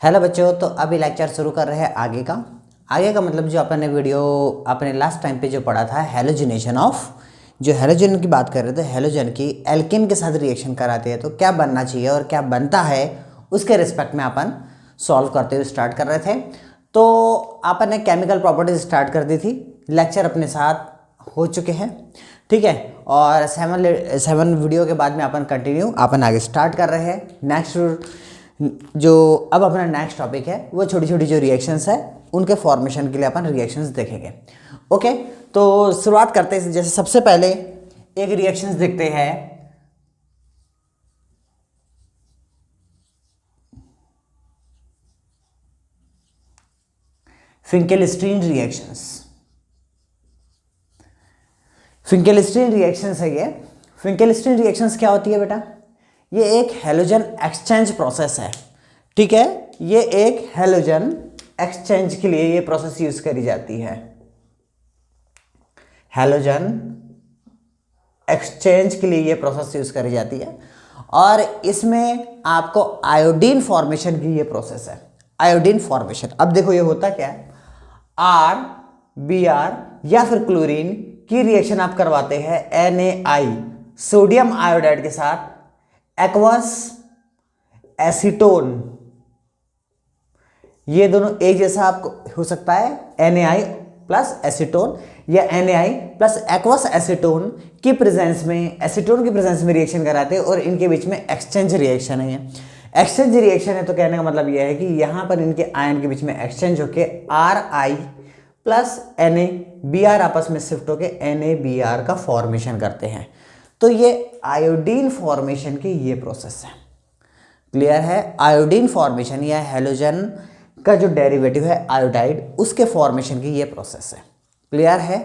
Hello बच्चों, तो अभी लेक्चर शुरू कर रहे हैं आगे का मतलब जो अपन ने वीडियो अपने लास्ट टाइम पे जो पढ़ा था हैलोजिनेशन ऑफ, जो हैलोजन की बात कर रहे थे, हैलोजन की एल्केन के साथ रिएक्शन कराते हैं तो क्या बनना चाहिए और क्या बनता है उसके रिस्पेक्ट में अपन सॉल्व करते हुए स्टार्ट कर रहे थे। तो अपन ने केमिकल प्रॉपर्टीज स्टार्ट कर दी थी, लेक्चर अपने साथ हो चुके हैं, ठीक है। और सेवन वीडियो के बाद में अपन कंटिन्यू अपन आगे स्टार्ट कर रहे हैं। नेक्स्ट जो अब अपना नेक्स्ट टॉपिक है वो छोटी छोटी जो रिएक्शंस है उनके फॉर्मेशन के लिए अपन रिएक्शंस देखेंगे। ओके, तो शुरुआत करते हैं। जैसे सबसे पहले एक रिएक्शंस देखते हैं, फिंकेलस्टीन रिएक्शंस। फिंकेलस्टीन रिएक्शंस है ये। फिंकेलस्टीन रिएक्शंस क्या होती है बेटा? ये एक हैलोजन एक्सचेंज प्रोसेस है, ठीक है। ये एक हैलोजन एक्सचेंज के लिए ये प्रोसेस यूज करी जाती है। हैलोजन एक्सचेंज के लिए ये प्रोसेस यूज करी जाती है और इसमें आपको आयोडीन फॉर्मेशन की ये प्रोसेस है, आयोडीन फॉर्मेशन। अब देखो ये होता क्या है, आर बी आर या फिर क्लोरीन की रिएक्शन आप करवाते हैं NaI सोडियम आयोडाइड के साथ एक्वस एसीटोन। ये दोनों एक जैसा आपको हो सकता है, NaI प्लस एसीटोन या NaI प्लस एक्वस एसीटोन की प्रेजेंस में, एसीटोन की प्रेजेंस में रिएक्शन कराते हैं और इनके बीच में एक्सचेंज रिएक्शन है। ये एक्सचेंज रिएक्शन है तो कहने का मतलब यह है कि यहां पर इनके आयन के बीच में एक्सचेंज होके RI प्लस NaBr आपस में शिफ्ट होके NaBr का फॉर्मेशन करते हैं। तो ये आयोडीन फॉर्मेशन की ये प्रोसेस है। क्लियर है? आयोडीन फॉर्मेशन या हैलोजन का जो डेरिवेटिव है आयोडाइड, उसके फॉर्मेशन की ये प्रोसेस है। क्लियर है?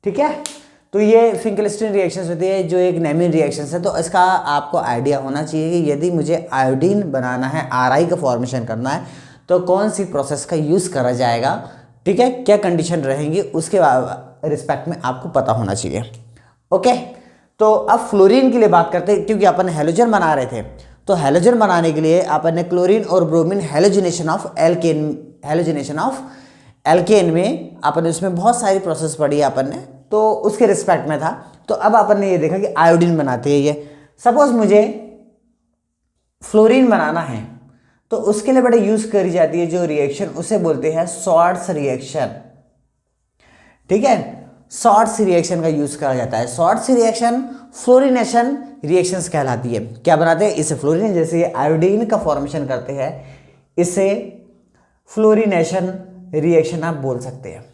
ठीक है। तो ये फिंकेलस्टीन रिएक्शंस होती है जो एक नेमिन रिएक्शंस है। तो इसका आपको आइडिया होना चाहिए कि यदि मुझे आयोडीन बनाना है, RI का फॉर्मेशन करना है, तो कौन सी प्रोसेस का यूज करा जाएगा, ठीक है, क्या कंडीशन रहेंगी, उसके रिस्पेक्ट में आपको पता होना चाहिए। ओके, तो अब फ्लोरीन के लिए बात करते हैं, क्योंकि अपन हैलोजन बना रहे थे। तो हैलोजन बनाने के लिए अपन ने क्लोरीन और bromine halogenation of alkene, halogenation of alkene में अपन उसमें बहुत सारी प्रोसेस पढ़ी है अपन ने, तो उसके रिस्पेक्ट में था। तो अब अपन ने ये देखा कि आयोडीन बनाते हैं ये। सपोज मुझे फ्लोरीन बनाना है तो उसके लिए बड़े यूज करी जाती है जो रिएक्शन, उसे बोलते हैं शॉर्ट्स रिएक्शन, ठीक है। शॉर्ट्स रिएक्शन का यूज करा जाता है। शॉर्ट्स रिएक्शन फ्लोरीनेशन रिएक्शंस कहलाती है। क्या बनाते हैं? इसे फ्लोरीन, जैसे आयोडीन का फॉर्मेशन करते हैं, इसे फ्लोरीनेशन रिएक्शन आप बोल सकते हैं।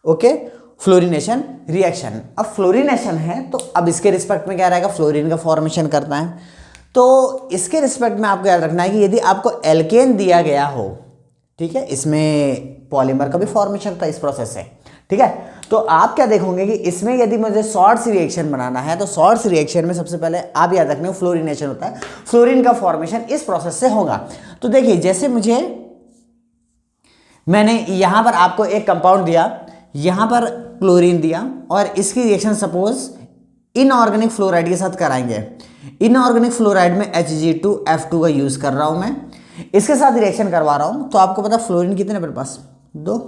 Okay, fluorination reaction. अब फ्लोरीनेशन है तो अब इसके रिस्पेक्ट में क्या रहेगा, फ्लोरीन का फॉर्मेशन करता है। तो इसके रिस्पेक्ट में आपको याद रखना है कि यदि आपको एल्केन दिया गया हो, ठीक है, इसमें पॉलीमर का भी फॉर्मेशन था इस प्रोसेस से, ठीक है। तो आप क्या देखोगे कि इसमें यदि मुझे शॉर्ट्स रिएक्शन बनाना है तो शॉर्ट्स रिएक्शन में सबसे पहले आप याद रखना फ्लोरीनेशन होता है, फ्लोरीन का फॉर्मेशन इस प्रोसेस से होगा। तो देखिए, जैसे मैंने यहां पर आपको एक कंपाउंड दिया, यहां पर क्लोरीन दिया और इसकी रिएक्शन सपोज इनऑर्गेनिक फ्लोराइड के साथ कराएंगे। इनऑर्गेनिक फ्लोराइड में Hg2F2 का यूज कर रहा हूं मैं, इसके साथ रिएक्शन करवा रहा हूं। तो आपको पता फ्लोरीन कितने मेरे पास? 2।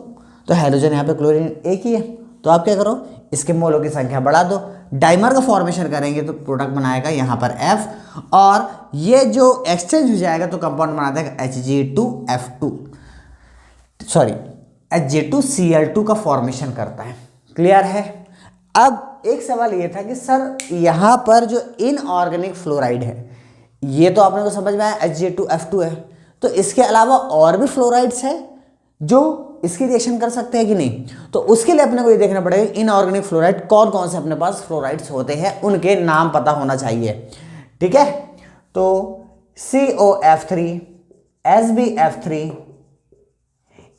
तो हैलोजन यहाँ पे क्लोरीन एक ही है, तो आप क्या करो, इसके मोलों की संख्या बढ़ा दो, डाइमर का फॉर्मेशन करेंगे तो प्रोडक्ट बनाएगा यहाँ पर F, और ये जो एक्सचेंज हो जाएगा तो कंपाउंड बना देगा Hg2F2, सॉरी Hg2Cl2 का फॉर्मेशन करता है। क्लियर है? अब एक सवाल ये था कि सर यहाँ पर जो इनऑर्गेनिक फ्लोराइड है, ये तो आपने को समझ में आया Hg2F2 है, तो इसके अलावा और भी फ्लोराइड्स है जो इसकी रिएक्शन कर सकते हैं कि नहीं? तो उसके लिए अपने को ये देखना पड़ेगा इनऑर्गेनिक फ्लोराइड कौन कौन से अपने पास फ्लोराइड्स होते हैं, उनके नाम पता होना चाहिए, ठीक है। तो COF3, SbF3,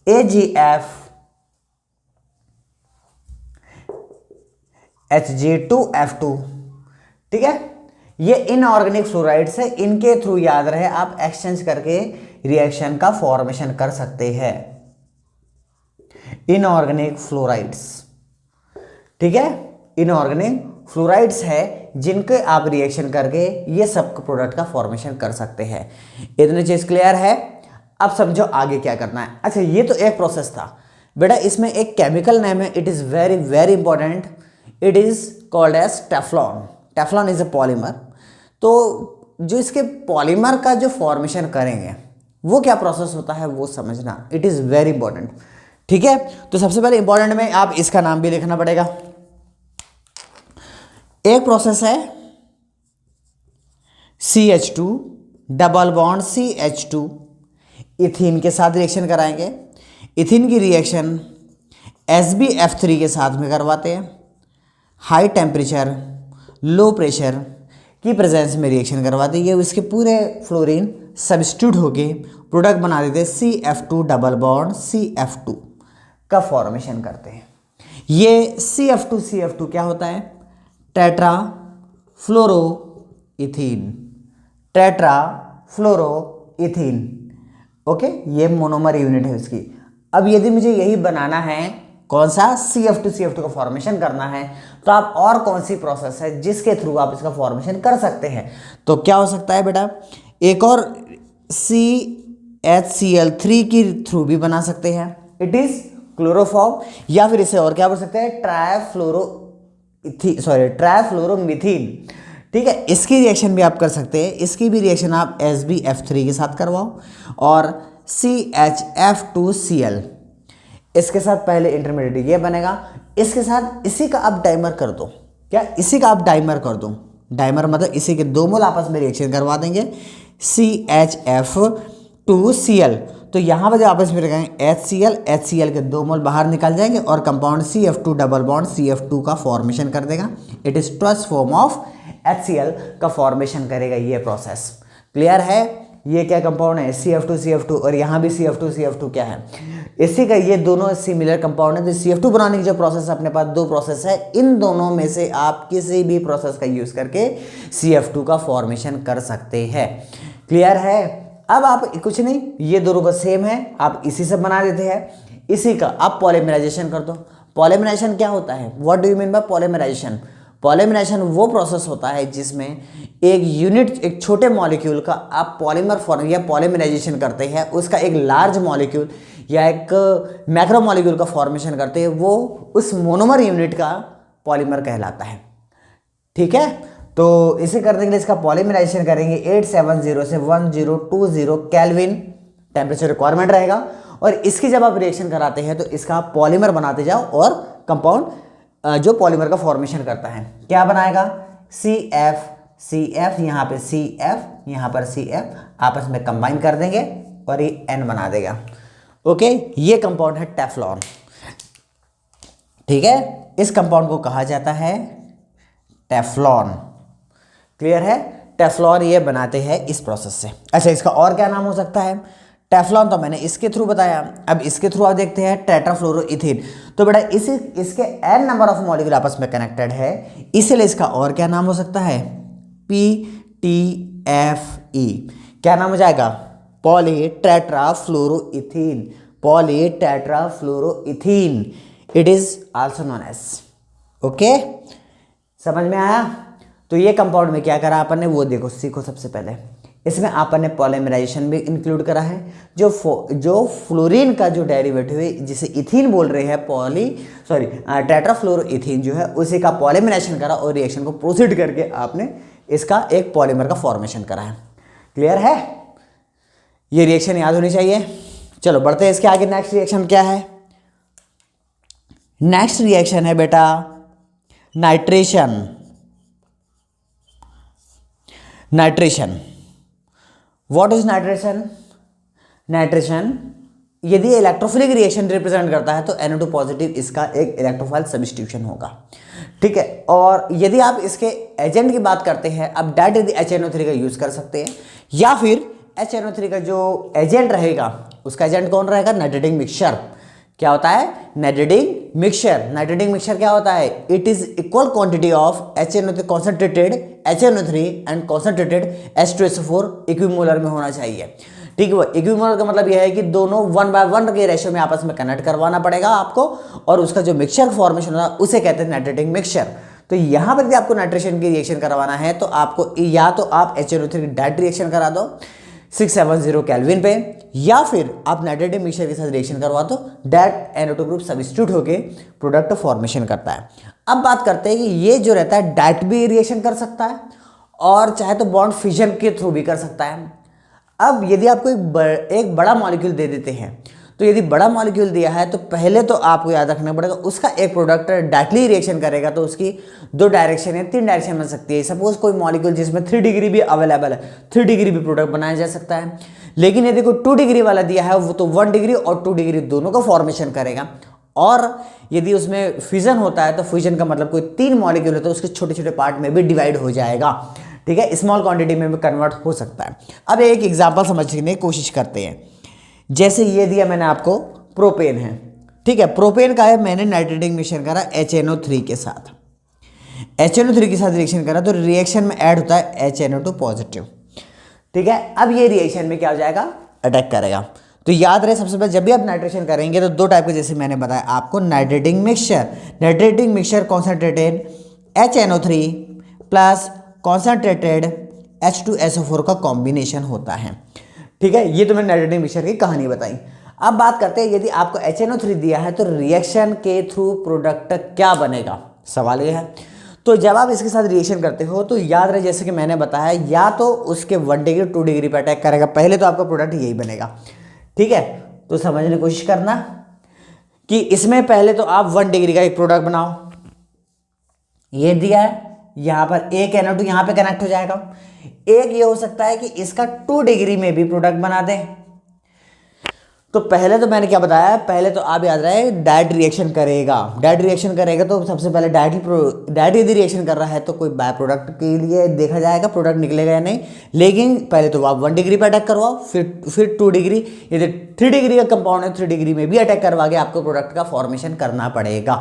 AgF, Hg2F2, ठीक है। ये इनऑर्गेनिक फ्लोराइड्स है, इनके थ्रू याद रहे आप एक्सचेंज करके रिएक्शन का फॉर्मेशन कर सकते हैं। इनऑर्गेनिक फ्लोराइड्स, ठीक है, इनऑर्गेनिक फ्लोराइड्स है जिनके आप रिएक्शन करके ये सब प्रोडक्ट का फॉर्मेशन कर सकते हैं। इतनी चीज क्लियर है? अब समझो आगे क्या करना है। अच्छा, ये तो एक प्रोसेस था बेटा, इसमें एक केमिकल नेम है, it is very very important, it is called as Teflon. Teflon is a polymer. तो जो इसके पॉलीमर का जो फॉर्मेशन करेंगे वो क्या प्रोसेस होता है वो समझना, इट इज़ वेरी इंपॉर्टेंट। ठीक है, तो सबसे पहले इंपॉर्टेंट में आप इसका नाम भी लिखना पड़ेगा। एक प्रोसेस है CH2 double bond CH2 ethene के साथ रिएक्शन कराएंगे। इथीन की रिएक्शन SbF3 के साथ में करवाते हैं। हाई टेम्परेचर लो प्रेशर की प्रेजेंस में रिएक्शन करवाते हैं, इसके पूरे फ्लोरीन सब्स्टिट्यूट होके प्रोडक्ट बना देते हैं CF2 डबल बॉन्ड CF2 का फॉर्मेशन करते हैं। ये CF2 क्या होता है? टेट्रा फ्लोरो इथीन, टेट्रा फ्लोरो इथीन। ओके, ये मोनोमर यूनिट है इसकी। अब यदि मुझे यही बनाना है, कौन सा? CF2 का फॉर्मेशन करना है, तो आप और कौन सी प्रोसेस है जिसके थ्रू आप इसका फॉर्मेशन कर सकते हैं? तो क्या हो सकता है बेटा, एक और CHCl3 के थ्रू भी बना सकते हैं, इट इज क्लोरोफॉर्म। या फिर इसे और क्या बोल सकते हैं? ट्राइफ्लोरोमीथीन। ठीक है, इसकी रिएक्शन भी आप कर सकते हैं। इसकी भी रिएक्शन आप SbF3 के साथ करवाओ और CHF2Cl, इसके साथ पहले इंटरमीडिएट ये बनेगा, इसके साथ इसी का आप डाइमर कर दो। क्या? इसी का आप डाइमर कर दो। डाइमर मतलब इसी के दो मोल आपस में रिएक्शन करवा देंगे, CHF2Cl। तो यहाँ पर जो आपस में रखेंगे HCl के दो मोल बाहर निकल जाएंगे और compound CF2 double bond CF2 का फॉर्मेशन कर देगा। It is trust form of HCl का फॉर्मेशन करेगा ये प्रोसेस। क्लियर है? ये क्या कंपाउंड है? CF2 और यहाँ भी CF2 क्या है? इसी का ये दोनों सिमिलर कंपाउंड है। तो CF2 बनाने की जो प्रोसेस है, अपने पास दो प्रोसेस है, इन दोनों में से आप किसी भी प्रोसेस का यूज करके CF2 का फॉर्मेशन कर सकते हैं। क्लियर है? अब आप कुछ नहीं, ये दोनों का सेम है, आप इसी से बना देते हैं। इसी का आप पॉलीमराइजेशन कर दो। पॉलीमराइजेशन क्या होता है? What do you mean by polymerisation? Polymerisation वो प्रोसेस होता है जिसमें एक यूनिट, एक छोटे मॉलिक्यूल का आप पॉलीमर फॉर्म या पॉलीमराइजेशन करते हैं, उसका एक लार्ज मॉलिक्यूल या एक मैक्रो मॉलिक्यूल का फॉर्मेशन करते हैं, वो उस मोनोमर यूनिट का पॉलीमर कहलाता है। ठीक है, तो इसे करने के लिए इसका पॉलीमराइजेशन करेंगे 870 से 1020 केल्विन टेम्परेचर रिक्वायरमेंट रहेगा। और इसकी जब आप रिएक्शन कराते हैं तो इसका पॉलीमर बनाते जाओ और कंपाउंड जो पॉलीमर का फॉर्मेशन करता है क्या बनाएगा? CF यहाँ पे CF, यहाँ पर CF आपस में कंबाइन कर देंगे और ये N बना देगा। ओके, ये कंपाउंड है टेफ्लॉन। ठीक है, इस कंपाउंड को कहा जाता है टेफ्लॉन। क्लियर है? टेफ्लॉन ये बनाते हैं इस प्रोसेस से। अच्छा, इसका और क्या नाम हो सकता है? टेफ्लॉन तो मैंने इसके थ्रू बताया, अब इसके थ्रू आप देखते हैं टेट्राफ्लोरोइथीन। तो बेटा इसके n नंबर ऑफ मॉलिक्यूल आपस में कनेक्टेड है, इसलिए इसका और क्या नाम हो सकता है? PTFE। क्या नाम हो जाएगा? Polytetrafluoroethylene. Polytetrafluoroethylene, it is also known as. Okay, समझ में आया? तो ये कंपाउंड में क्या करा अपन ने वो देखो, सीखो। सबसे पहले इसमें अपन ने पॉलीमराइजेशन भी इंक्लूड करा है। जो फ्लोरीन का जो डेरिवेटिव है जिसे इथीन बोल रहे हैं, टेट्राफ्लोरोइथीन जो है, उसी का पॉलीमराइजेशन करा और रिएक्शन को प्रोसीड करके आपने इसका एक पॉलीमर का फॉर्मेशन करा है। क्लियर है? ये रिएक्शन याद होनी चाहिए। चलो बढ़ते हैं इसके आगे। नेक्स्ट रिएक्शन क्या है? नेक्स्ट रिएक्शन है बेटा nitration. Nitration, what is nitration? Nitration यदि इलेक्ट्रोफिलिक रिएक्शन रिप्रेजेंट करता है तो NO2 पॉजिटिव इसका एक इलेक्ट्रोफाइल सब्स्टिट्यूशन होगा। ठीक है, और यदि आप इसके एजेंट की बात करते हैं, अब डायरेक्ट HNO3 का यूज कर सकते हैं, या फिर HNO3 का जो एजेंट रहेगा उसका एजेंट कौन रहेगा? Nitrating mixture. क्या होता है? Nitrating mixture. नाइट्रेटिंग मिक्सचर क्या होता है? It is equal quantity of HNO3 concentrated HNO3 and concentrated H2SO4 equimolar में होना चाहिए। ठीक है, वो इक्विमोलर का मतलब यह है कि दोनों 1:1 के रेशियो में आपस में कनेक्ट करवाना पड़ेगा आपको, और उसका जो मिक्सचर फॉर्मेशन होता है उसे कहते हैं नाइट्रेटिंग मिक्सचर। तो यहाँ पर भी आपको नाइट्रेशन की रिएक्शन करवाना है तो आपको या तो आप HNO3 की डायरेक्ट रिएक्शन करा दो, 670 केल्विन पे, या फिर आप नाइट्रेटिक मिक्सचर के साथ रिएक्शन करवा दो, डैट NO2 ग्रुप सब्स्टिट्यूट होके प्रोडक्ट फॉर्मेशन करता है। अब बात करते हैं कि ये जो रहता है डैट भी रिएक्शन कर सकता है और चाहे तो बॉन्ड फिजन के थ्रू भी कर सकता है। अब यदि आपको एक बड़ा मॉलिक्यूल दे देते हैं, तो यदि बड़ा मॉलिक्यूल दिया है तो पहले तो आपको याद रखना पड़ेगा उसका एक प्रोडक्ट डायरेक्टली रिएक्शन करेगा तो उसकी 2 डायरेक्शन या 3 डायरेक्शन बन सकती है। सपोज कोई मॉलिक्यूल जिसमें 3 डिग्री भी अवेलेबल है, 3 डिग्री भी प्रोडक्ट बनाया जा सकता है। लेकिन यदि कोई 2 डिग्री वाला दिया है वो तो 1 डिग्री और 2 डिग्री दोनों का फॉर्मेशन करेगा। और यदि उसमें फ्यूजन होता है तो फ्यूजन का मतलब कोई 3 मॉलिक्यूल है तो उसके छोटे छोटे पार्ट में भी डिवाइड हो जाएगा, ठीक है, स्मॉल क्वांटिटी में भी कन्वर्ट हो सकता है। अब एक एग्जांपल समझने की कोशिश करते हैं। जैसे ये दिया मैंने आपको प्रोपेन है, ठीक है, प्रोपेन का है, मैंने नाइट्रेटिक मिक्सचर करा HNO3 के साथ, HNO3 के साथ रिएक्शन करा तो रिएक्शन में ऐड होता है HNO2 पॉजिटिव, ठीक है। अब ये रिएक्शन में क्या हो जाएगा, अटैक करेगा। तो याद रहे सबसे पहले जब भी आप नाइट्रेशन करेंगे तो 2 टाइप के, जैसे मैंने बताया आपको, nitrating mixture concentrated HNO3 plus concentrated H2SO4 का कॉम्बिनेशन होता है, ठीक है। ये तो मैंने नाइट्रेटिक मिक्सचर की कहानी बताई। अब बात करते हैं यदि आपको HNO3 दिया है तो रिएक्शन के थ्रू प्रोडक्ट क्या बनेगा, सवाल ये है। तो जब आप इसके साथ रिएक्शन करते हो तो याद रहे जैसे कि मैंने बताया, या तो उसके 1 डिग्री 2 डिग्री पर अटैक करेगा, पहले तो आपका प्रोडक्ट यही बनेगा, ठीक है। तो समझने की कोशिश करना कि इसमें पहले तो आप 1 डिग्री का एक प्रोडक्ट बनाओ, ये दिया है, यहां पर एक NO2 यहां पे कनेक्ट हो जाएगा। एक ये हो सकता है कि इसका 2 डिग्री में भी प्रोडक्ट बना दें। तो पहले तो मैंने क्या बताया, पहले तो आप याद रहे डायरेक्ट रिएक्शन करेगा, डायरेक्ट रिएक्शन करेगा तो सबसे पहले डायरेक्ट यदि रिएक्शन कर रहा है तो कोई बाय प्रोडक्ट के लिए देखा जाएगा प्रोडक्ट निकलेगा या नहीं। लेकिन पहले तो आप 1 डिग्री पर अटैक करवाओ, फिर 2 डिग्री, यदि 3 डिग्री का कंपाउंड है 3 डिग्री में भी अटैक करवा के आपको प्रोडक्ट का फॉर्मेशन करना पड़ेगा,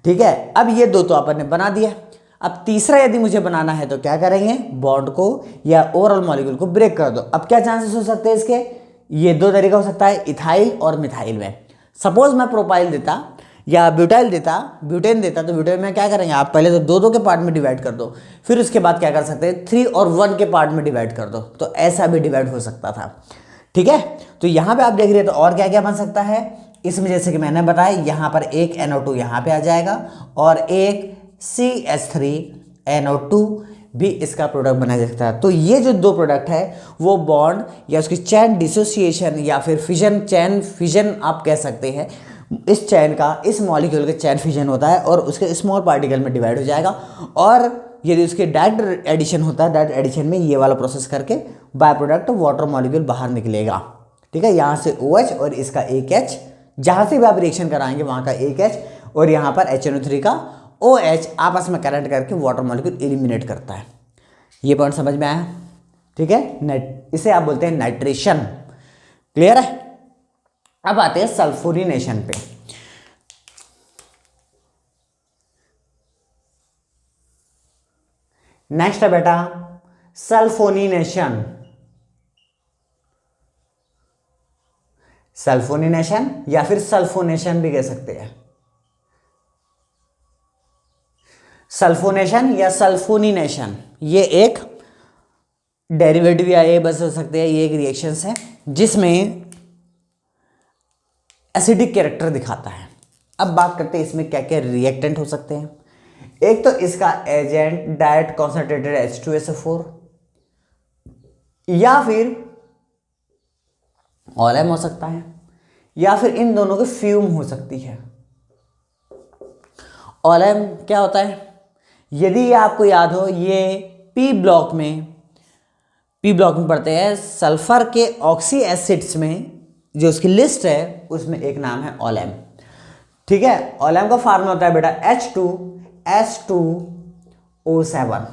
ठीक है। अब ये 2 तो आपने बना दिया। अब तीसरा यदि मुझे बनाना है तो क्या करेंगे, बॉन्ड को या ओवरऑल मॉलिक्यूल को ब्रेक कर दो। अब क्या चांसेस हो सकते हैं इसके, ये 2 तरीका हो सकता है, इथाइल और मिथाइल में। सपोज मैं प्रोपाइल देता या ब्यूटाइल देता, ब्यूटेन देता, तो ब्यूटेन में क्या करेंगे आप, पहले तो 2 के पार्ट में डिवाइड कर दो, फिर उसके बाद क्या कर सकते हैं 3 और 1 के पार्ट में डिवाइड कर दो, तो ऐसा भी डिवाइड हो सकता था, ठीक है। तो यहाँ पे आप देख रहे हैं तो और क्या क्या बन सकता है इसमें, जैसे कि मैंने बताया यहाँ पर एक NO2 यहाँ पे आ जाएगा और एक CH3NO2 भी इसका प्रोडक्ट बना जा सकता है। तो ये जो 2 प्रोडक्ट है वो बॉन्ड या उसकी चैन डिसोसिएशन या फिर फिजन, चैन फिजन आप कह सकते हैं, इस चैन का, इस मॉलिक्यूल के चैन फिजन होता है और उसके स्मॉल पार्टिकल में डिवाइड हो जाएगा। और यदि उसके डायरेक्ट एडिशन होता है, डायरेक्ट एडिशन में ये वाला प्रोसेस करके बाय प्रोडक्ट वाटर मॉलिक्यूल बाहर निकलेगा, ठीक है। यहाँ से OH और इसका एक H, जहाँ से भी आप रिएक्शन कराएंगे वहाँ का एक H और यहाँ पर HNO3 का OH आपस में कनेक्ट करके वाटर मॉलिक्यूल एलिमिनेट करता है। ये पॉइंट समझ में आया, ठीक है। इसे आप बोलते हैं नाइट्रेशन, क्लियर है। अब आते हैं सल्फोनेशन पे। नेक्स्ट है बेटा सल्फोनेशन, सल्फोनेशन या फिर सल्फोनेशन भी कह सकते हैं, सल्फोनेशन या सल्फोनिनेशन, ये एक डेरिवेटिव या ये बस हो सकते हैं, ये एक रिएक्शंस है जिसमें एसिडिक कैरेक्टर दिखाता है। अब बात करते हैं इसमें क्या क्या रिएक्टेंट हो सकते हैं। एक तो इसका एजेंट डायरेक्ट कॉन्सेंट्रेटेड H2SO4 या फिर ऑलएम हो सकता है या फिर इन दोनों की फ्यूम हो सकती है। ऑलएम क्या होता है, यदि आपको याद हो ये पी ब्लॉक में पढ़ते हैं, सल्फर के ऑक्सी एसिड्स में जो उसकी लिस्ट है उसमें एक नाम है ऑलएम, ठीक है। ऑलएम का फार्मूला होता है बेटा H2S2O7,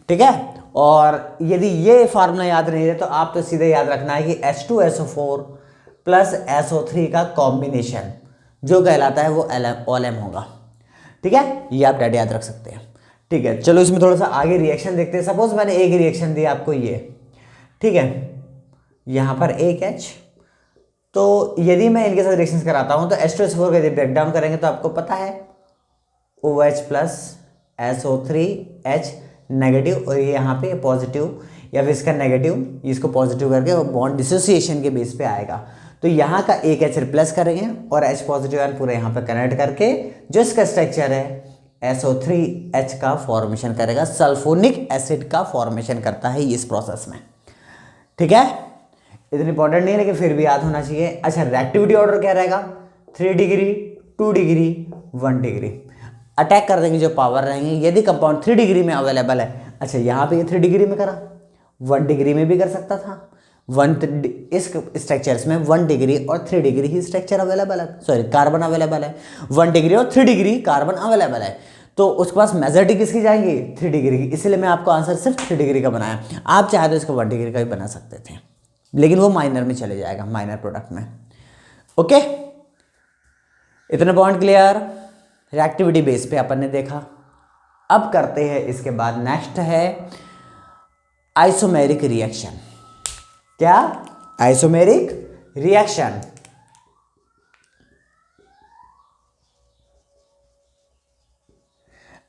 ठीक है। और यदि ये फार्मूला याद नहीं है तो आप तो सीधे याद रखना है कि H2SO4 प्लस SO3 का कॉम्बिनेशन जो कहलाता है वो ऑलएम होगा, ठीक है। ये आप डायरेक्ट याद रख सकते हैं, ठीक है। चलो इसमें थोड़ा सा आगे रिएक्शन देखते हैं। सपोज मैंने एक रिएक्शन दिया आपको ये, ठीक है, यहाँ पर एक H, तो यदि मैं इनके साथ रिएक्शन कराता हूँ तो H2SO4 का यदि ब्रेकडाउन करेंगे तो आपको पता है OH प्लस SO3H नेगेटिव और ये यहाँ पे पॉजिटिव, या फिर इसका नेगेटिव इसको पॉजिटिव करके वो बॉन्ड डिसोसिएशन के बेस पे आएगा। तो यहाँ का एक H रिप्लेस करेंगे और H पॉजिटिव आयन पूरे यहाँ पे कनेक्ट करके जो इसका स्ट्रक्चर है SO3H का फॉर्मेशन करेगा, सल्फोनिक एसिड का फॉर्मेशन करता है इस प्रोसेस में। ठीक है, इतनी इंपॉर्टेंट नहीं है लेकिन फिर भी याद होना चाहिए। अच्छा, रिएक्टिविटी ऑर्डर क्या रहेगा? 3 डिग्री, 2 डिग्री, 1 डिग्री। अटैक कर देंगे जो पावर रहेंगे यदि कंपाउंड 3 डिग्री में अवेलेबल है। अच्छा, यहाँ पे ये 3 डिग्री में करा, 1 डिग्री में भी कर सकता था। इस स्ट्रक्चर्स में 1 डिग्री और 3 डिग्री ही स्ट्रक्चर अवेलेबल है, सॉरी कार्बन अवेलेबल है। 1 डिग्री और 3 डिग्री कार्बन अवेलेबल है, तो उसके पास मेजॉरिटी किसकी जाएंगी? 3 डिग्री की। इसलिए मैं आपको आंसर सिर्फ 3 डिग्री का बनाया। आप चाहे तो इसको 1 डिग्री का भी बना सकते थे, लेकिन वो माइनर में चले जाएगा, माइनर प्रोडक्ट में। ओके, इतने पॉइंट क्लियर? रिएक्टिविटी बेस पे अपन ने देखा। अब करते हैं इसके बाद नेक्स्ट है आइसोमेरिक रिएक्शन। क्या? Isomeric reaction.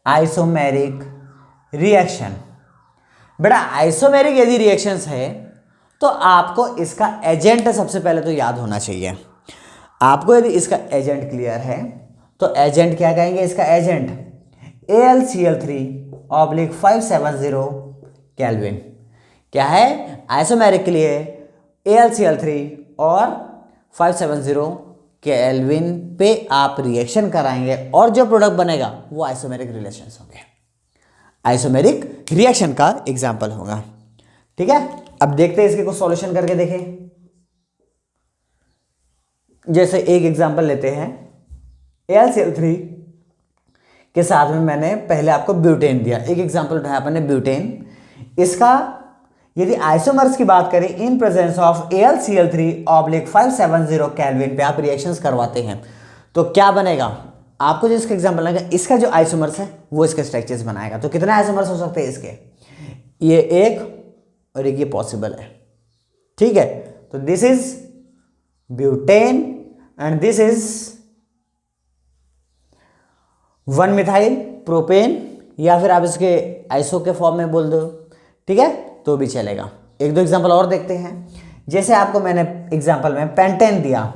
आइसोमेरिक रिएक्शन बेटा, आइसोमेरिक यदि रिएक्शंस है तो आपको इसका एजेंट सबसे पहले तो याद होना चाहिए। आपको यदि इसका एजेंट क्लियर है तो एजेंट क्या कहेंगे? इसका एजेंट AlCl3/570 केल्विन। क्या है? आइसोमेरिक के लिए AlCl3 और 570 केल्विन पे आप रिएक्शन कराएंगे और जो प्रोडक्ट बनेगा वो आइसोमेरिक रिलेशंस होंगे, आइसोमेरिक रिएक्शन का एग्जाम्पल होगा। ठीक है, अब देखते हैं इसके कुछ सॉल्यूशन करके देखें। जैसे एक एग्जाम्पल लेते हैं, AlCl3 के साथ में मैंने पहले आपको ब्यूटेन दिया, एक एग्जाम्पल उठाया अपन ने ब्यूटेन। इसका यदि आइसोमर्स की बात करें in presence of AlCl3/570 kelvin पे आप रिएक्शंस करवाते हैं तो क्या बनेगा? आपको जो इसका एग्जाम्पल लगेगा, इसका जो आइसोमर्स है वो इसके स्ट्रक्चर्स बनाएगा। तो कितने आइसोमर्स हो सकते हैं इसके? ये एक और एक ये पॉसिबल है। ठीक है, तो this is butane and this is 1 methyl propane, या फिर आप इसके आइसो के फॉर्म में बोल दो। ठीक है, तो भी चलेगा। एक दो एग्जांपल और देखते हैं। जैसे आपको मैंने एग्जांपल में पेंटेन दिया,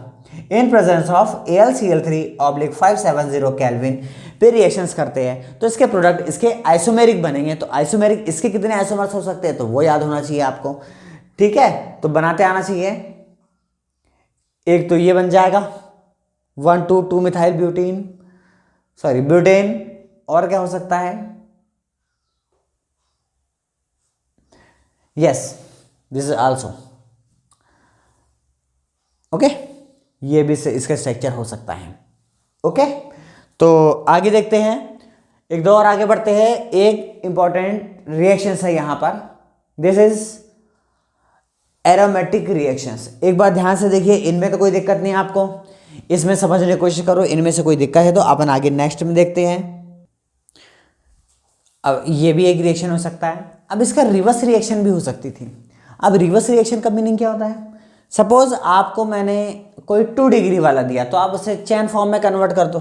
in presence of AlCl3/570 kelvin पे रिएक्शंस करते हैं तो इसके प्रोडक्ट इसके आइसोमेरिक बनेंगे। तो आइसोमेरिक इसके कितने आइसोमर्स हो सकते हैं तो वो याद होना चाहिए आपको। ठीक है, तो बनाते आना चाहिए। एक तो ये बन जाएगा 1,2,2 मिथाइल ब्यूटेन, सॉरी ब्यूटेन। और क्या हो सकता है? Yes, this is also okay, ये भी इसका स्ट्रक्चर हो सकता है। ओके, तो आगे देखते हैं, एक दो और आगे बढ़ते हैं। एक इंपॉर्टेंट रिएक्शन है यहां पर, दिस इज एरोमेटिक रिएक्शंस। एक बार ध्यान से देखिए, इनमें तो कोई दिक्कत नहीं है आपको, इसमें समझने की कोशिश करो। इनमें से कोई दिक्कत है तो अपन आगे नेक्स्ट में देखते हैं। अब ये भी एक रिएक्शन हो सकता है। अब इसका रिवर्स रिएक्शन भी हो सकती थी। अब रिवर्स रिएक्शन का मीनिंग क्या होता है? सपोज आपको मैंने कोई 2 डिग्री वाला दिया तो आप उसे चेन फॉर्म में कन्वर्ट कर दो।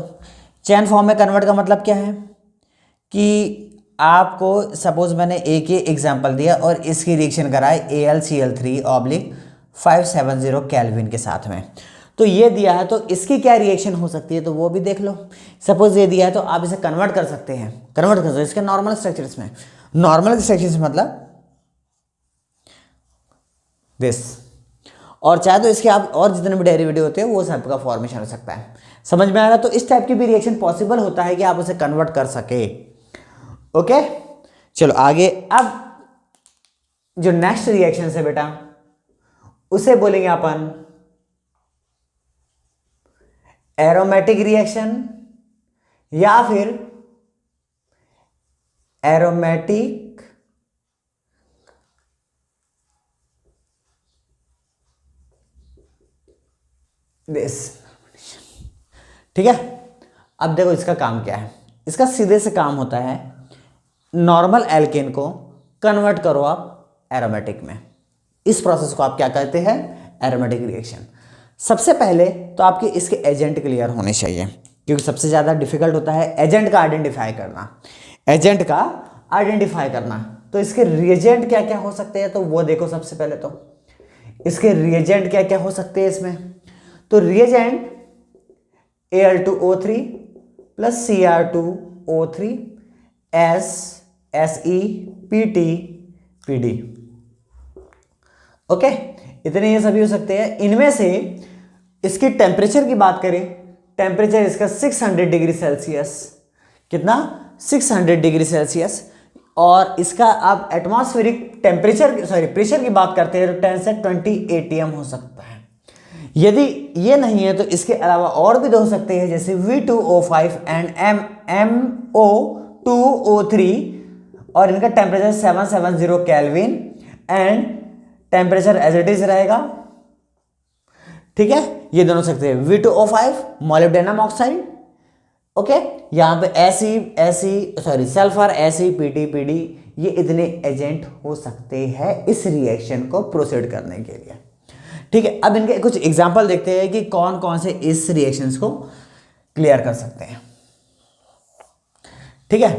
चेन फॉर्म में कन्वर्ट का मतलब क्या है कि आपको सपोज मैंने एक ही एग्जांपल दिया और इसकी रिएक्शन कराए AlCl3/570 केल्विन के साथ में, तो ये दिया है तो इसकी क्या रिएक्शन हो सकती है तो वो भी देख लो। सपोज ये दिया है तो आप इसे कन्वर्ट कर सकते हैं, कन्वर्ट कर सकते हो इसके नॉर्मल स्ट्रक्चर्स में। नॉर्मल स्ट्रक्चर्स मतलब दिस, और चाहे तो इसके आप और जितने भी डेरिवेटिव होते हैं वो सब का फॉर्मेशन हो सकता है। समझ में आएगा? तो इस टाइप की भी रिएक्शन पॉसिबल होता है कि आप उसे कन्वर्ट कर सके। ओके, चलो आगे। अब जो नेक्स्ट रिएक्शन है बेटा उसे बोलेंगे अपन एरोमेटिक रिएक्शन या फिर एरोमेटिक दिस। ठीक है, अब देखो इसका काम क्या है। इसका सीधे से काम होता है नॉर्मल एल्केन को कन्वर्ट करो आप एरोमेटिक में। इस प्रोसेस को आप क्या कहते हैं? Aromatic reaction. सबसे पहले तो आपके इसके एजेंट क्लियर होने चाहिए, क्योंकि सबसे ज़्यादा डिफिकल्ट होता है एजेंट का आइडेंटिफाई करना। एजेंट का आइडेंटिफाई करना तो इसके रिएजेंट क्या क्या हो सकते हैं, तो वो देखो। सबसे पहले तो इसके रिएजेंट क्या क्या हो सकते हैं इसमें, तो reagent Al2O3 plus Cr2O3 SePt Pd। Okay, इतने ये सभी हो सकते हैं। इनमें से इसकी टेम्परेचर की बात करें, टेम्परेचर इसका 600 डिग्री सेल्सियस, कितना 600 डिग्री सेल्सियस। और इसका आप एटमॉस्फेरिक टेम्परेचर प्रेशर की बात करते हैं तो 10 से 20 atm हो सकता है। यदि ये नहीं है तो इसके अलावा और भी दो हो सकते हैं, जैसे V2O5 एंड MMO2O3 और इनका temperature 770 kelvin and temperature as it is रहेगा। ठीक है, ये दोनों सकते हैं। V2O5 मोलिब्डेनम ऑक्साइड, ओके, यहां पे सल्फर SePt/Pd, ये इतने एजेंट हो सकते हैं इस रिएक्शन को प्रोसीड करने के लिए। ठीक है, अब इनके कुछ एग्जांपल देखते हैं कि कौन कौन से इस रिएक्शंस को क्लियर कर सकते हैं। ठीक है,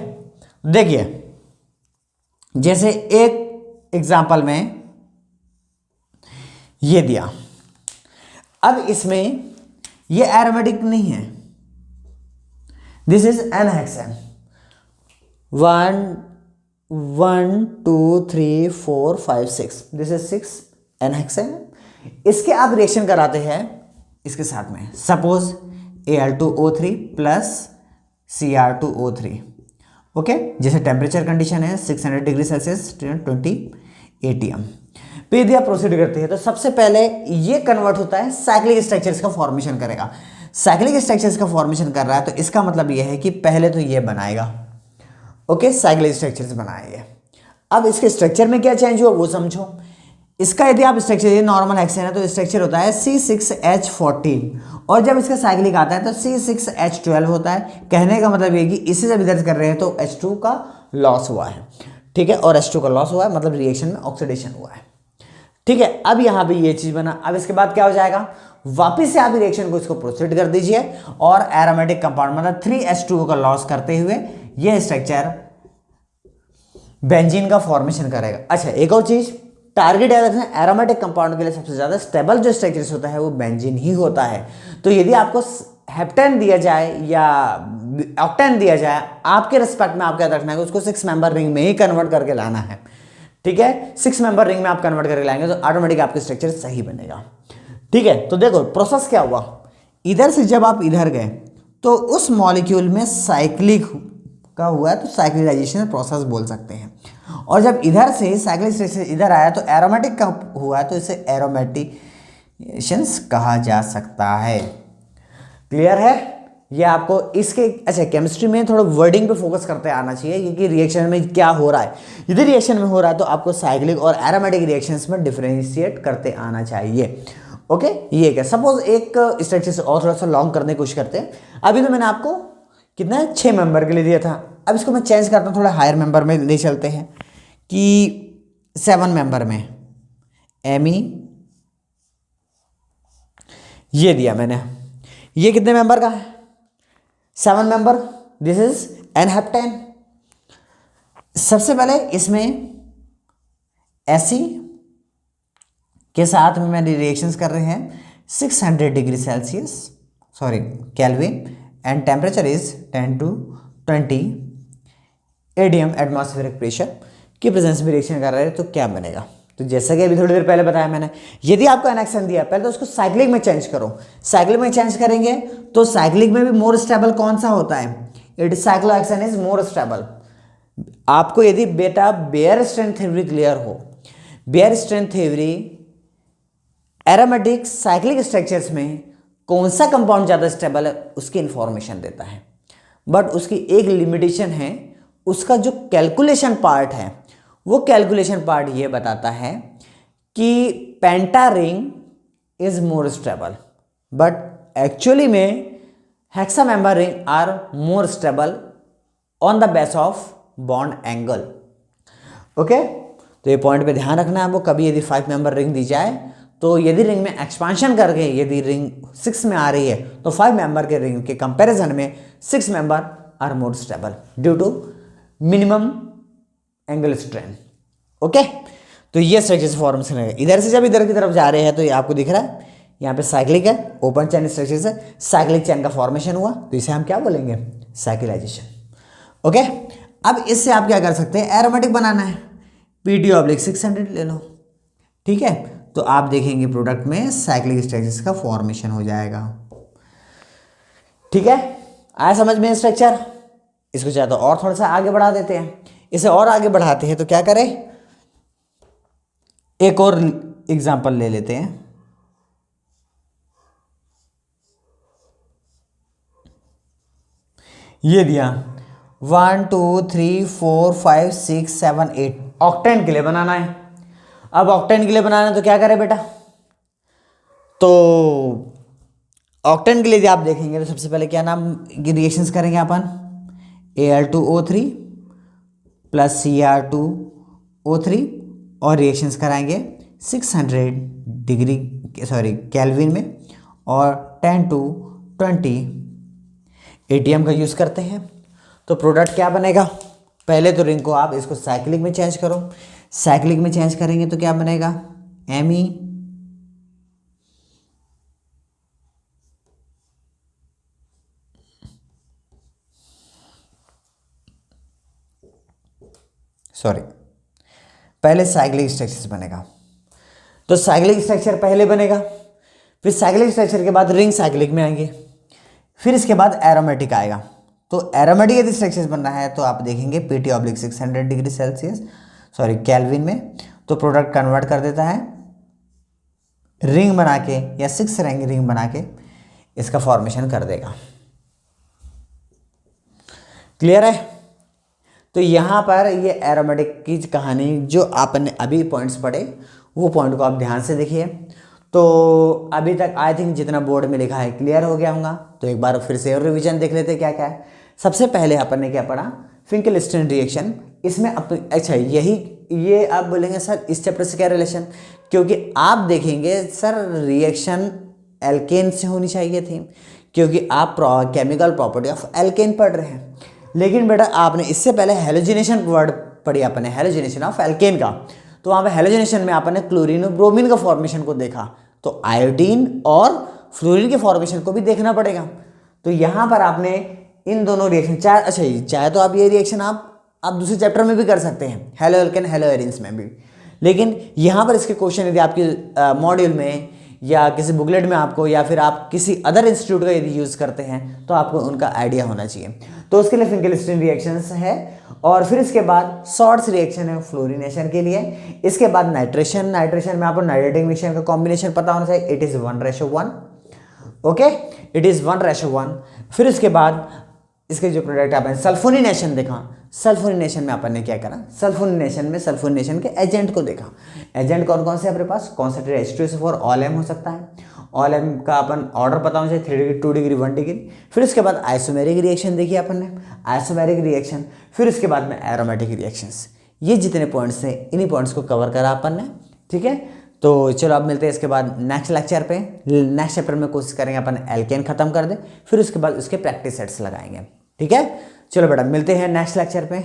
देखिए जैसे एक एग्जांपल में ये दिया, अब इसमें ये एरोमेटिक नहीं है, दिस इज एनहेक्सेन 1 2 3 4 5 6, दिस इज 6 एनहेक्सेन। इसके आप रिएक्शन कराते हैं इसके साथ में, suppose Al2O3 plus Cr2O3, okay, जैसे टेम्परेचर कंडीशन है 600 डिग्री सेल्सियस 20 atm पे। यदि आप प्रोसीड करते हैं तो सबसे पहले ये कन्वर्ट होता है, साइक्लिक स्ट्रक्चर्स का फॉर्मेशन करेगा। साइक्लिक स्ट्रक्चर्स का फॉर्मेशन कर रहा है तो इसका मतलब यह है कि पहले तो ये बनाएगा, ओके, साइक्लिक स्ट्रक्चर्स बनाएंगे। अब इसके स्ट्रक्चर में क्या चेंज हुआ वो समझो। इसका यदि आप स्ट्रक्चर, ये नॉर्मल हेक्सेन है तो स्ट्रक्चर होता है C6H14 और जब इसका साइक्लिक आता है तो C6H12 होता है। कहने का मतलब ये कि इसे जब इधर कर रहे हैं तो H2 का लॉस हुआ है, ठीक है, और H2 का लॉस हुआ है मतलब रिएक्शन में ऑक्सीडेशन हुआ है। ठीक है, अब यहाँ पे ये चीज बना। अब इसके बाद क्या हो जाएगा, वापिस से आप रिएक्शन को इसको प्रोसीड कर दीजिए और एरोमेटिक कंपाउंड मतलब 3H2O का लॉस करते हुए ये स्ट्रक्चर बेंजीन का फॉर्मेशन करेगा। अच्छा, एक और चीज टारगेट याद रखना, एरोमेटिक कंपाउंड के लिए सबसे ज्यादा स्टेबल जो स्ट्रक्चर होता है वो बेंजीन ही होता है। तो यदि आपको हेप्टेन दिया जाए या ऑक्टेन दिया जाए, आपके रिस्पेक्ट में आपको याद रखना है कि उसको 6 मेंबर रिंग में ही कन्वर्ट करके लाना है। ठीक है, 6 मेंबर रिंग में आप कन्वर्ट करके लाएंगे तो ऑटोमेटिक आपका स्ट्रक्चर सही बनेगा। ठीक है, तो देखो प्रोसेस क्या हुआ, इधर से जब आप इधर गए तो उस मॉलिक्यूल में साइक्लिक का हुआ तो साइक्लिलाइजेशन प्रोसेस बोल सकते हैं, और जब इधर से साइक्लिक स्ट्रक्चर इधर आया तो एरोमेटिक का हुआ तो इसे एरोमेटिशंस कहा जा सकता है। क्लियर है ये आपको इसके। अच्छा, केमिस्ट्री में थोड़ा वर्डिंग पे फोकस करते आना चाहिए कि रिएक्शन में क्या हो रहा है। यदि रिएक्शन में हो रहा है तो आपको साइक्लिक और एरोमेटिक रिएक्शंस में डिफरेंशिएट करते आना चाहिए। ओके, ये क्या, सपोज एक स्ट्रक्चर से और थोड़ा सा लॉन्ग करने की कोशिश करते हैं। अभी तो मैंने आपको कितना 6 मेंबर के लिए दिया था, अब इसको मैं चेंज करता हूँ, थोड़ा हायर मेंबर में ले चलते हैं कि 7 मेंबर में एमी ये दिया मैंने, ये कितने मेंबर का है 7 मेंबर, दिस इज एनहेप्टेन। सबसे पहले इसमें एसी के साथ में मैंने रिएक्शंस कर रहे हैं 600 degree Celsius kelvin and temperature is 10 to 20 atm atmospheric pressure की प्रेजेंस में रिएक्शन कर रहे हैं तो क्या बनेगा। तो जैसा कि अभी थोड़ी देर पहले बताया मैंने, यदि आपको एनेक्सन दिया पहले तो उसको साइक्लिक में चेंज करो। साइक्लिक में चेंज करेंगे तो साइक्लिक में भी मोर स्टेबल कौन सा होता है, it cyclohexane is more stable. आपको यदि बेटा बेयर स्ट्रेंथ थ्योरी क्लियर हो, Baeyer strength theory aromatic cyclic structures में कौन सा कंपाउंड ज़्यादा स्टेबल है उसकी इंफॉर्मेशन देता है, बट उसकी एक लिमिटेशन है, उसका जो कैलकुलेशन पार्ट है वो कैलकुलेशन पार्ट ये बताता है कि penta ring is more stable, but actually में hexa member ring are more stable on the base of bond angle. Okay, तो ये पॉइंट पे ध्यान रखना है आपको। कभी यदि 5 मेंबर रिंग दी जाए तो यदि रिंग में एक्सपांशन करके यदि रिंग 6 में आ रही है तो 5 मेंबर के रिंग के कंपैरिजन में 6 member are more stable due to minimum angle strain. Okay, तो ये स्ट्रक्चर फॉर्मेशन है। इधर से जब इधर की तरफ जा रहे हैं तो ये आपको दिख रहा है यहाँ पे साइक्लिक है, ओपन चेन स्ट्रक्चर से साइक्लिक चेन का फॉर्मेशन हुआ, तो इसे हम क्या बोलेंगे, साइक्लाइजेशन। ओके, अब इससे आप क्या कर सकते हैं, एरोमेटिक बनाना है, PD/600 ले लो। ठीक है, तो आप देखेंगे प्रोडक्ट में साइक्लिक स्ट्रक्चर का फॉर्मेशन हो जाएगा। ठीक है, आया समझ में स्ट्रक्चर। इसको चाहे तो और थोड़ा सा आगे बढ़ा देते हैं। इसे और आगे बढ़ाते हैं तो क्या करें, एक और एग्जांपल ले लेते हैं। ये दिया 1 2 3 4 5 6 7 8 ऑक्टेन के लिए बनाना है। अब ऑक्टेन के लिए बनाना है तो क्या करें बेटा, तो ऑक्टेन के लिए आप देखेंगे तो सबसे पहले क्या नाम की रिएक्शंस करेंगे अपन, Al2O3 प्लस Cr2O3 और रिएक्शंस कराएंगे 600 डिग्री केल्विन में और 10 to 20 ATM का यूज़ करते हैं। तो प्रोडक्ट क्या बनेगा, पहले तो रिंग को आप इसको साइक्लिक में चेंज करो, साइक्लिक में चेंज करेंगे तो क्या बनेगा, Me पहले साइक्लिक स्ट्रक्चर बनेगा। तो साइक्लिक स्ट्रक्चर पहले बनेगा, फिर साइक्लिक स्ट्रक्चर के बाद रिंग साइक्लिक में आएंगे, फिर इसके बाद एरोमेटिक आएगा। तो एरोमेटिक यदि स्ट्रक्चर बनना है तो आप देखेंगे PT/600 डिग्री सेल्सियस केल्विन में, तो प्रोडक्ट कन्वर्ट कर देता है रिंग बना के या 6 रिंग बना के इसका फॉर्मेशन कर देगा। क्लियर है। तो यहाँ पर ये एरोमेटिक की कहानी जो आपने अभी पॉइंट्स पढ़े वो पॉइंट को आप ध्यान से देखिए। तो अभी तक आई थिंक जितना बोर्ड में लिखा है क्लियर हो गया होगा। तो एक बार फिर से और रिवीजन देख लेते क्या क्या है। सबसे पहले अपन ने क्या पढ़ा, फिंकेल-स्टीन रिएक्शन। इसमें अच्छा ये आप बोलेंगे सर इस चैप्टर से क्या रिलेशन, क्योंकि आप देखेंगे सर रिएक्शन एल्केन से होनी चाहिए थी, क्योंकि आप केमिकल प्रॉपर्टी ऑफ एल्केन पढ़ रहे हैं। लेकिन बेटा आपने इससे पहले हेलोजिनेशन वर्ड पढ़ी, आपने हेलोजिनेशन ऑफ एल्केन का, तो वहाँ पे हेलोजिनेशन में आपने क्लोरीन और ब्रोमीन का फॉर्मेशन को देखा, तो आयोडीन और फ्लोरीन के फॉर्मेशन को भी देखना पड़ेगा। तो यहाँ पर आपने इन दोनों रिएक्शन चाहे तो आप ये रिएक्शन आप दूसरे चैप्टर में भी कर सकते हैं, हेलो एल्केन हेलो एरिन्स में भी, लेकिन यहाँ पर इसके क्वेश्चन यदि आपके मॉड्यूल में या किसी बुकलेट में आपको या फिर आप किसी अदर इंस्टीट्यूट का यदि यूज़ करते हैं तो आपको उनका आइडिया होना चाहिए। तो उसके लिए फिंकेल-स्टीन रिएक्शंस है, और फिर इसके बाद शॉर्ट्स रिएक्शन है फ्लोरीनेशन के लिए। इसके बाद नाइट्रेशन में आपको नाइट्रेटिक मिक्सचर का कॉम्बिनेशन पता होना चाहिए, it is 1:1। Okay, it is 1:1। फिर इसके बाद इसके जो प्रोडक्ट आपने सल्फोनिनेशन देखा, सल्फोनिनेशन में अपन ने क्या करा, सल्फोनिनेशन में सल्फोनिनेशन के एजेंट को देखा। एजेंट कौन कौन से अपने पास, कॉन्सेंट्रेटेड H2SO4 ऑल-M हो सकता है, ऑल-M का अपन ऑर्डर पता होना चाहिए 3 डिग्री 2 डिग्री 1 डिग्री। फिर उसके बाद आइसोमेरिक रिएक्शन देखी अपन ने, आइसोमेरिक रिएक्शन। फिर उसके बाद में एरोमेटिक रिएक्शंस। ये जितने पॉइंट्स थे इन्हीं पॉइंट्स को कवर करा अपन ने। ठीक है, तो चलो अब मिलते हैं इसके बाद नेक्स्ट लेक्चर पे। नेक्स्ट चैप्टर में कोशिश करेंगे अपन एल्केन खत्म कर दे, फिर उसके बाद उसके प्रैक्टिस सेट्स लगाएंगे। ठीक है, चलो बेटा मिलते हैं नेक्स्ट लेक्चर पे।